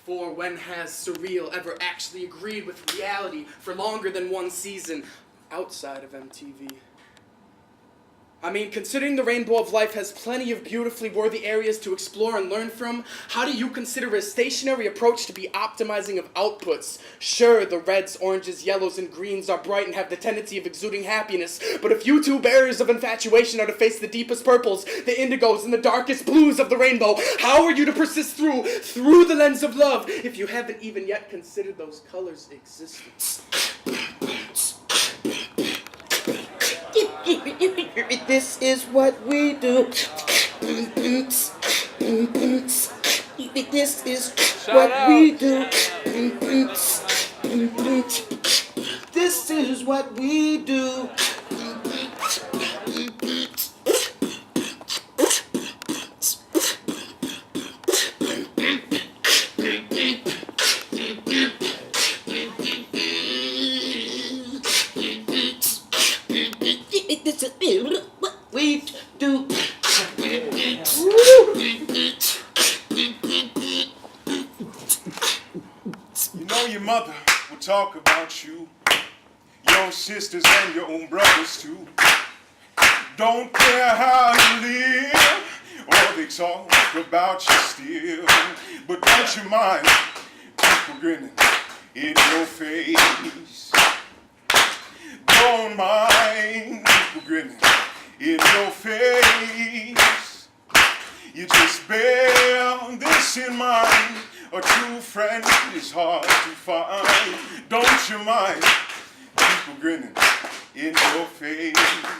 For when has surreal ever actually agreed with reality for longer than one season outside of MTV? I mean, considering the Rainbow of Life has plenty of beautifully worthy areas to explore and learn from, how do you consider a stationary approach to be optimizing of outputs? Sure, the reds, oranges, yellows, and greens are bright and have the tendency of exuding happiness, but if you two bearers of infatuation are to face the deepest purples, the indigos, and the darkest blues of the rainbow, how are you to persist through the lens of love, if you haven't even yet considered those colors' existence? This is what we do. This is what we do. This is what we do. This is what we do. You know your mother will talk about you, your sisters and your own brothers too. Don't care how you live, or they talk about you still. But don't you mind people grinning in your face. Don't mind people grinning in your face. You just bear this in mind. A true friend is hard to find. Don't you mind people grinning in your face?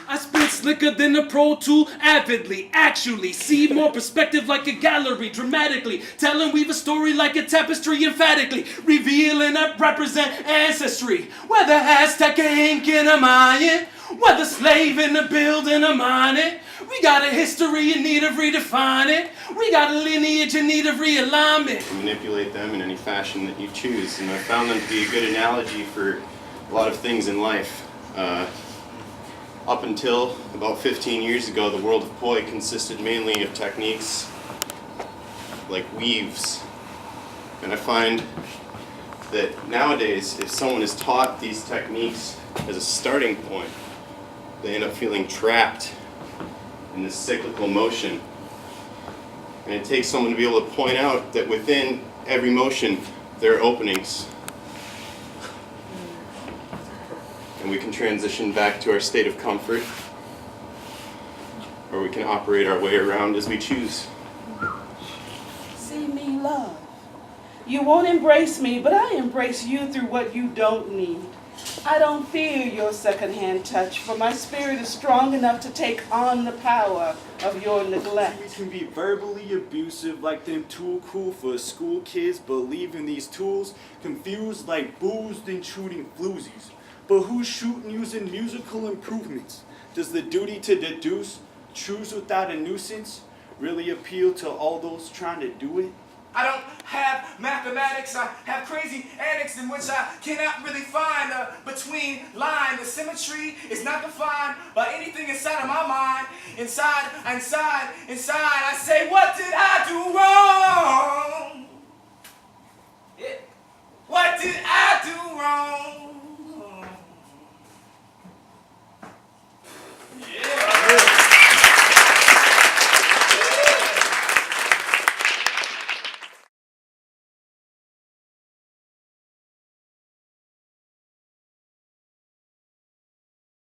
I spit slicker than a pro tool, avidly, actually see more perspective like a gallery, dramatically, tell and weave a story like a tapestry, emphatically, revealing I represent ancestry, whether Aztec or Incan or Mayan, whether slave in the building or mining. We got a history in need of redefining. We got a lineage in need of realignment. Manipulate them in any fashion that you choose, and I found them to be a good analogy for a lot of things in life. Up until about 15 years ago, the world of poi consisted mainly of techniques like weaves. And I find that nowadays, if someone is taught these techniques as a starting point, they end up feeling trapped in this cyclical motion. And it takes someone to be able to point out that within every motion, there are openings. And we can transition back to our state of comfort, or we can operate our way around as we choose. See me, love. You won't embrace me, but I embrace you through what you don't need. I don't fear your secondhand touch, for my spirit is strong enough to take on the power of your neglect. We can be verbally abusive like them too cool for school kids, believe in these tools, confused like boozed and shooting floozies. But who's shooting using musical improvements? Does the duty to deduce, choose without a nuisance, really appeal to all those trying to do it? I don't have mathematics, I have crazy antics in which I cannot really find a between line. The symmetry is not defined by anything inside of my mind. Inside, I say, what did I do wrong?